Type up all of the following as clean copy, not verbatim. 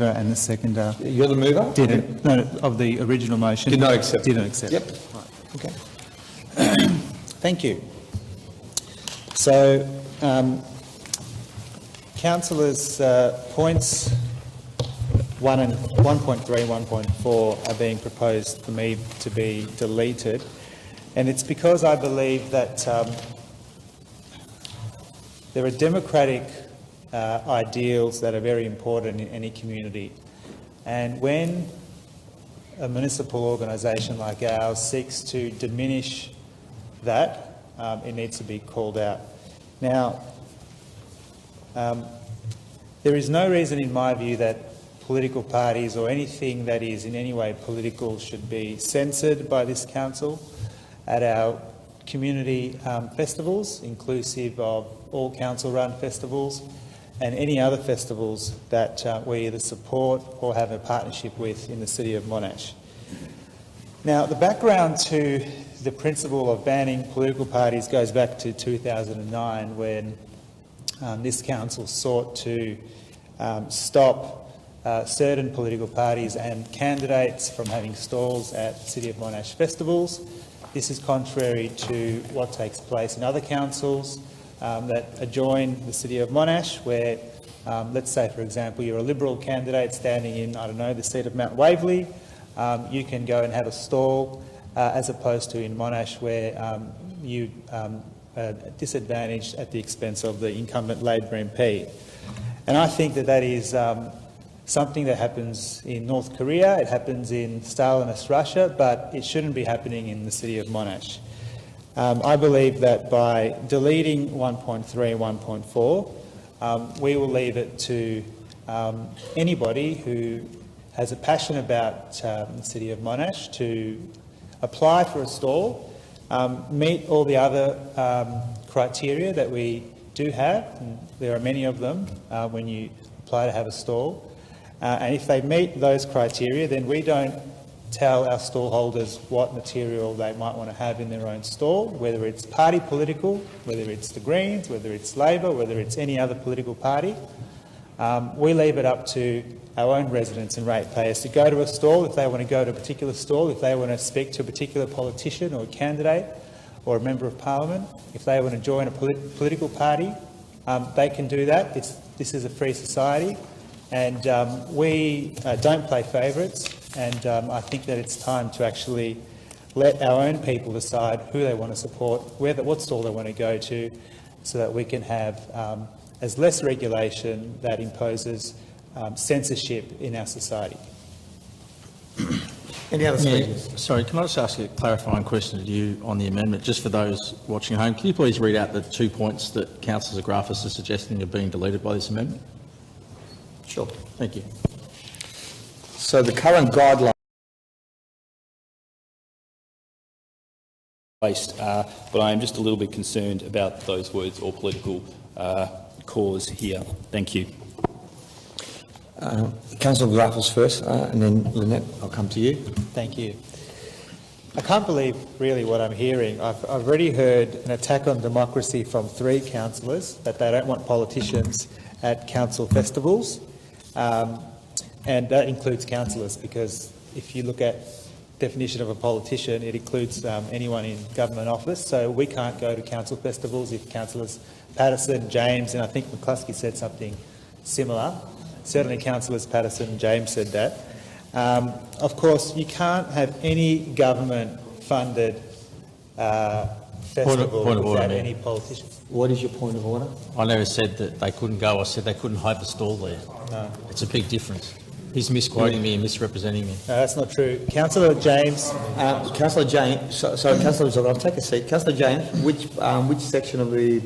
and the seconder. You're the mover? Didn't. No, of the original motion. Did not accept. Didn't accept. Yep. Right. Okay. Thank you. So, councillors' points 1 and 1.3, 1.4 are being proposed for me to be deleted, and it's because I believe that there are democratic ideals that are very important in any community, and when a municipal organisation like ours seeks to diminish that, it needs to be called out. Now, there is no reason in my view that political parties or anything that is in any way political should be censored by this council at our community festivals, inclusive of all council-run festivals and any other festivals that we either support or have a partnership with in the City of Monash. Now, the background to the principle of banning political parties goes back to 2009, when this council sought to stop certain political parties and candidates from having stalls at City of Monash festivals. This is contrary to what takes place in other councils that adjoin the City of Monash, where, let's say, for example, you're a Liberal candidate standing in, I don't know, the seat of Mount Waverley. You can go and have a stall, as opposed to in Monash, where you are disadvantaged at the expense of the incumbent Labor MP. And I think that that is something that happens in North Korea, it happens in Stalinist Russia, but it shouldn't be happening in the City of Monash. I believe that by deleting 1.3 and 1.4, we will leave it to anybody who has a passion about the City of Monash to apply for a stall, meet all the other criteria that we do have, and there are many of them when you apply to have a stall. And if they meet those criteria, then we don't tell our stall holders what material they might want to have in their own stall, whether it's party political, whether it's the Greens, whether it's Labor, whether it's any other political party. We leave it up to our own residents and ratepayers to go to a stall if they want to go to a particular stall, if they want to speak to a particular politician or a candidate or a member of parliament, if they want to join a political party, they can do that. This is a free society. And we don't play favourites, and I think that it's time to actually let our own people decide who they want to support, what stall they want to go to, so that we can have as less regulation that imposes censorship in our society. Any other speakers? Sorry, can I just ask a clarifying question to you on the amendment, just for those watching at home? Can you please read out the 2 points that Councillor Zographos is suggesting are being deleted by this amendment? Sure. Thank you. So the current guideline but I am just a little bit concerned about those words or political cause here. Thank you. Councillor Zographos first, and then Lynette, I'll come to you. Thank you. I can't believe really what I'm hearing. I've already heard an attack on democracy from 3 councillors, that they don't want politicians at council festivals. And that includes councillors, because if you look at definition of a politician, it includes anyone in government office. So we can't go to council festivals if councillors Patterson, James, and I think McCluskey said something similar. Certainly councillors Patterson and James said that. Of course, you can't have any government-funded festival without any politicians. What is your point of order? I never said that they couldn't go. I said they couldn't have a stall there. No. It's a big difference. He's misquoting me and misrepresenting me. No, that's not true. Councillor James. Councillor James, sorry, Councillor Zographos, take a seat. Councillor James, which section of the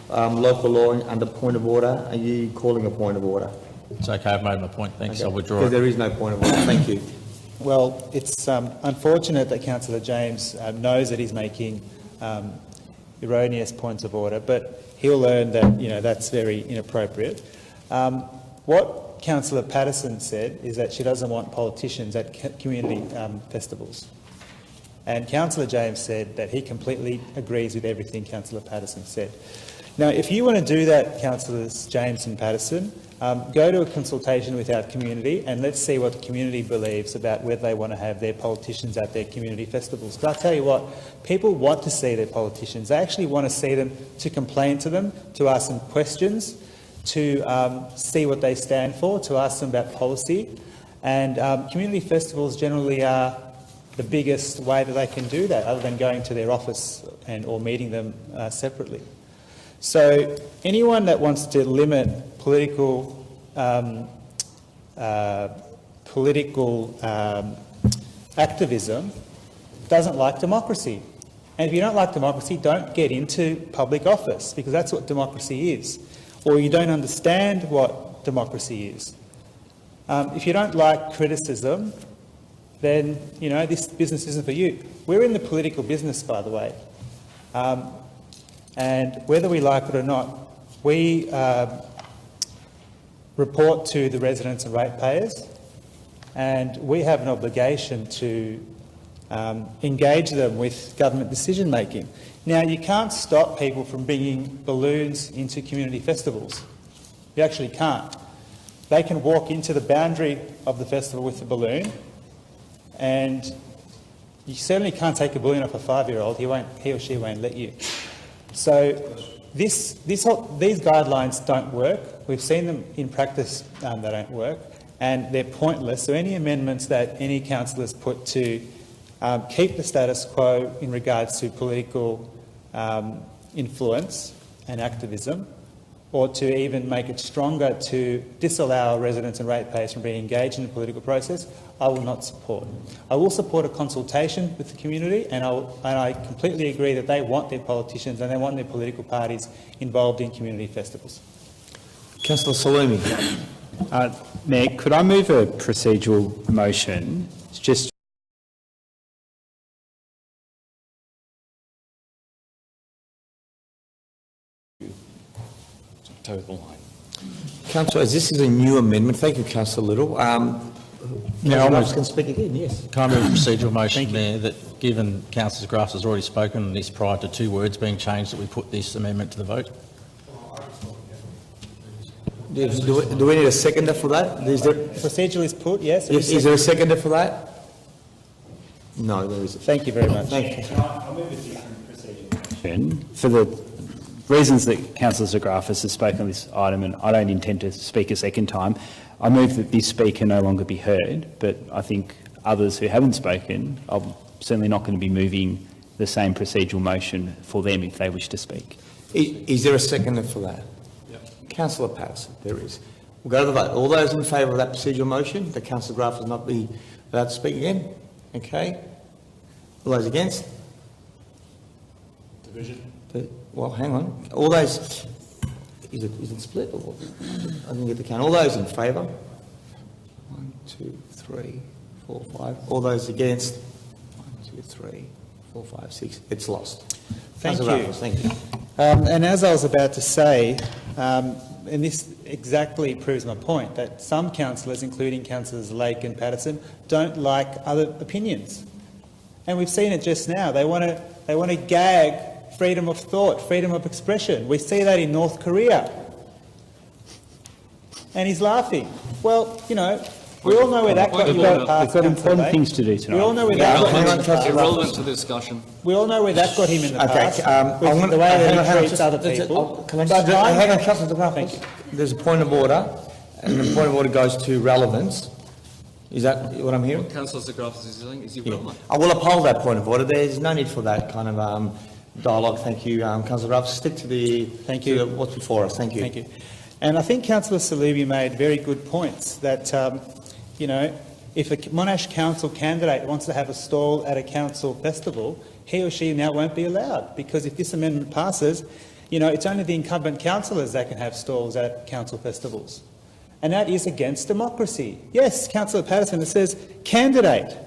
local law under point of order are you calling a point of order? It's okay, I've made my point. Thanks, Okay. I'll withdraw Because it. there is no point of order. Thank you. Well, it's unfortunate that Councillor James knows that he's making erroneous points of order, but he'll learn that that's very inappropriate. What Councillor Patterson said is that she doesn't want politicians at community festivals, and Councillor James said that he completely agrees with everything Councillor Patterson said. Now, if you want to do that, Councillors James and Patterson, go to a consultation with our community and let's see what the community believes about whether they want to have their politicians at their community festivals. But I'll tell you what, people want to see their politicians. They actually want to see them, to complain to them, to ask them questions, to see what they stand for, to ask them about policy. And community festivals generally are the biggest way that they can do that, other than going to their office or meeting them separately. So anyone that wants to limit political activism doesn't like democracy. And if you don't like democracy, don't get into public office, because that's what democracy is. Or you don't understand what democracy is. If you don't like criticism, then, you know, this business isn't for you. We're in the political business, by the way. And whether we like it or not, we report to the residents and ratepayers, and we have an obligation to engage them with government decision making. Now, you can't stop people from bringing balloons into community festivals. You actually can't. They can walk into the boundary of the festival with the balloon, and you certainly can't take a balloon off a 5-year-old. He or she won't let you. So these guidelines don't work. We've seen them in practice, they don't work, and they're pointless. So any amendments that any councillors put to keep the status quo in regards to political influence and activism, or to even make it stronger to disallow residents and ratepayers from being engaged in the political process, I will not support. I will support a consultation with the community, and I completely agree that they want their politicians and they want their political parties involved in community festivals. Councillor Salumi. Mayor, could I move a procedural motion just Total line. Councillor, as this is a new amendment, thank you, Councillor Little. Yeah, Councillor can speak again, yes. Can I move a procedural motion, Mayor, that given Councillor Zographos has already spoken on this prior to 2 words being changed, that we put this amendment to the vote? Do we need a seconder for that? Procedural is put, yes. Is there a seconder for that? No, there isn't. Thank you very much. Thank you. I'll move a different procedural motion for the reasons that Councillor Zographos has spoken on this item, and I don't intend to speak a second time. I move that this speaker no longer be heard, but I think others who haven't spoken, I'm certainly not going to be moving the same procedural motion for them if they wish to speak. Is there a seconder for that? Yep. Councillor Patterson, there is. We'll go to the vote. All those in favour of that procedural motion, that Councillor Zographos not be allowed to speak again? Okay. All those against? Division. Well, hang on. All those... Is it split or what? I didn't get the count. All those in favour? 1, 2, 3, 4, 5. All those against? 1, 2, 3, 4, 5, 6. It's lost. Thank you. Raffles, thank you. And as I was about to say, and this exactly proves my point, that some councillors, including councillors Lake and Patterson, don't like other opinions. And we've seen it just now. They want to gag freedom of thought, freedom of expression. We see that in North Korea. And he's laughing. Well, you know, we all know where that got him. We've got important things to do tonight. We all know where that got him. Irrelevant to the discussion. We all know where that got him in the past. Okay, with the way that he treats other people. Can I just hang on, Councillor Zographos? Thank you. There's a point of order, and the point of order goes to relevance. Is that what I'm hearing? What Councillor Zographos is saying is irrelevant. I will uphold that point of order. There's no need for that kind of dialogue. Thank you, Councillor Zographos. Stick to the what's before us. Thank you. Thank you. And I think Councillor Salubi made very good points that, you know, if a Monash Council candidate wants to have a stall at a council festival, he or she now won't be allowed, because if this amendment passes, you know, it's only the incumbent councillors that can have stalls at council festivals. And that is against democracy. Yes, Councillor Patterson, it says candidate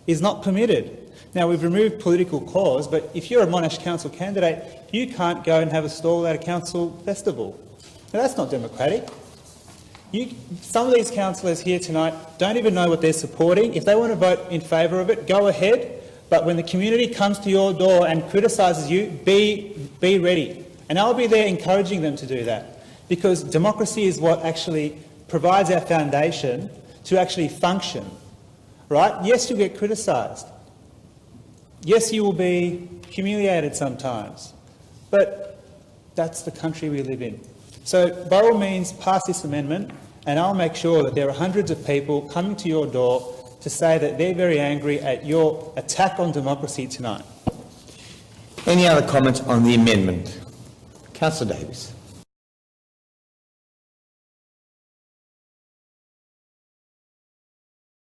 is not permitted. Now, we've removed political cause, but if you're a Monash Council candidate, you can't go and have a stall at a council festival. Now, that's not democratic. Some of these councillors here tonight don't even know what they're supporting. If they want to vote in favour of it, go ahead. But when the community comes to your door and criticises you, be ready. And I'll be there encouraging them to do that. because democracy is what actually provides our foundation to actually function, right? Yes, you'll get criticised. Yes, you will be humiliated sometimes, but that's the country we live in. So by all means, pass this amendment, and I'll make sure that there are hundreds of people coming to your door to say that they're very angry at your attack on democracy tonight. Any other comments on the amendment? Councillor Davies.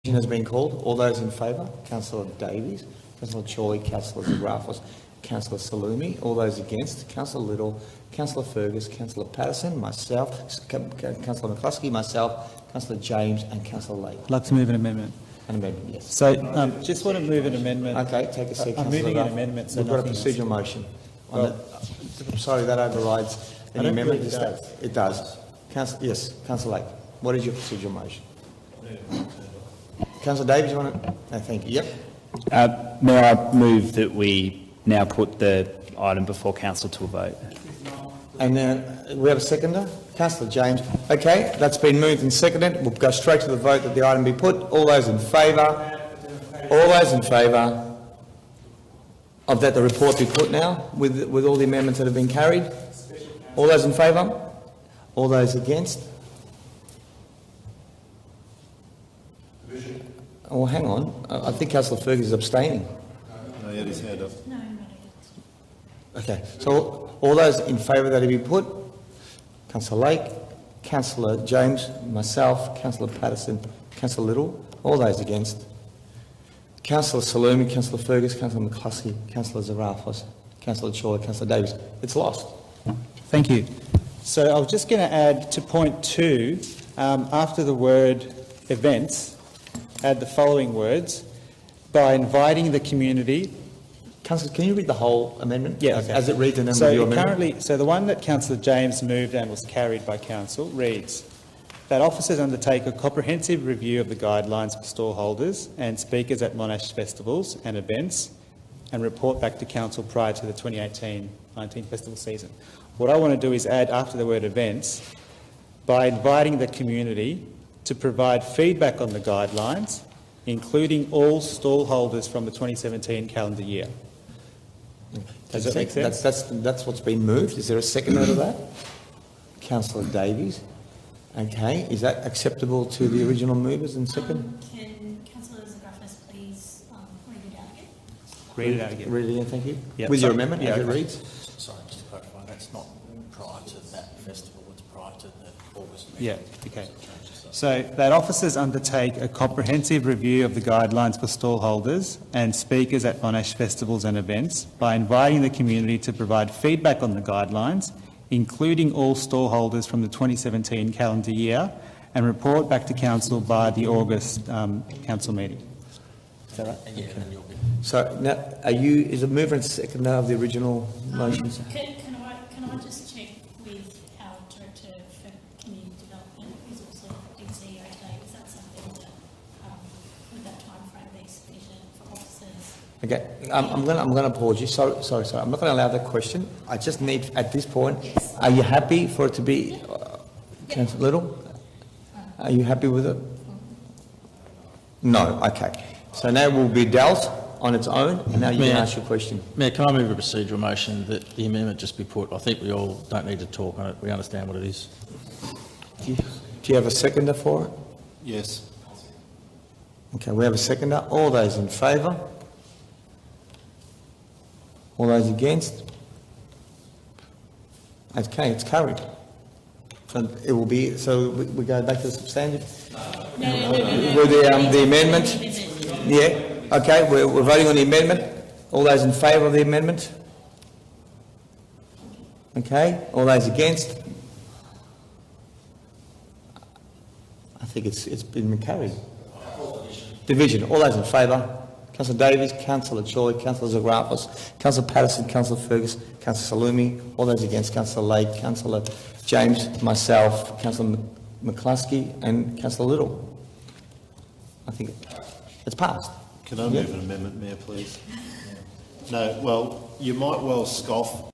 Has been called. All those in favour? Councillor Davies, Councillor Choi, Councillor Zographos, Councillor Salumi. All those against? Councillor Little, Councillor Fergus, Councillor Patterson, myself, Councillor McCluskey, myself, Councillor James and Councillor Lake. I'd like to move an amendment. An amendment, yes. So just want to move an amendment. Okay, take a seat, I'm Councillor moving an Ruff. amendment. So We've got a nothing else. procedural motion. I'm sorry, that overrides any don't amendment. feel it does. It does. Yes, Councillor Lake. What is your procedural motion? Councillor Davies, you want to? No, thank you. Yep. May I move that we now put the item before council to a vote? And we have a seconder? Councillor James. Okay, that's been moved and seconded. We'll go straight to the vote that the item be put. All those in favour? All those in favour of that the report be put now with all the amendments that have been carried? All those in favour? All those against? Oh, hang on. I think Councillor Fergus is abstaining. No, he had his hand up. Okay, so all those in favour that it be put? Councillor Lake, Councillor James, myself, Councillor Patterson, Councillor Little. All those against? Councillor Salumi, Councillor Fergus, Councillor McCluskey, Councillor Zographos, Councillor Choi, Councillor Davies. It's lost. Thank you. So I was just going to add to point 2, after the word events, add the following words: by inviting the community. Councillor, can you read the whole amendment? Yeah, As it reads and then so with your amendment? currently, so the one that Councillor James moved and was carried by council reads that officers undertake a comprehensive review of the guidelines for stallholders and speakers at Monash festivals and events and report back to council prior to the 2018-19 festival season. What I want to do is add after the word events, by inviting the community to provide feedback on the guidelines, including all stallholders from the 2017 calendar year. Does that make sense? That's what's been moved. Is there a second out of that? Councillor Davies. Okay, is that acceptable to the original movers and second? Can Councillor Zographos please read it out again? Read it out again. Read it again, thank you. Yeah, With your sorry. amendment, Yeah, as it okay. reads? Sorry, just to clarify, that's not prior to that festival, it's prior to the August meeting. Yeah, okay. So that officers undertake a comprehensive review of the guidelines for stallholders and speakers at Monash festivals and events by inviting the community to provide feedback on the guidelines, including all stallholders from the 2017 calendar year, and report back to council by the August council meeting. Is that right? Yeah, and you'll be. So now, is the mover and seconder of the original motion? Can I just check with our Director for Community Development, who's also DCEO today, is that something that, with that timeframe, be sufficient for officers? Okay, I'm going to pause you. Sorry. I'm not going to allow that question. I just need, at this point, are you happy for it to be, Councillor Little? Are you happy with it? No, okay. So now it will be dealt on its own, and now you can Mayor. ask your question. Mayor, can I move a procedural motion that the amendment just be put? I think we all don't need to talk on it, we understand what it is. Do you have a seconder for it? Yes. Okay, we have a seconder. All those in favour? All those against? Okay, it's carried. So it will be, so we go back to the substantive? With the amendment? Yeah, okay, we're voting on the amendment. All those in favour of the amendment? Okay, all those against? I think it's been carried. Division, all those in favour? Councillor Davies, Councillor Choi, Councillor Zographos, Councillor Patterson, Councillor Fergus, Councillor Salumi. All those against, Councillor Lake, Councillor James, myself, Councillor McCluskey and Councillor Little. I think it's passed. Can I move an amendment, Mayor, please? No, well, you might well scoff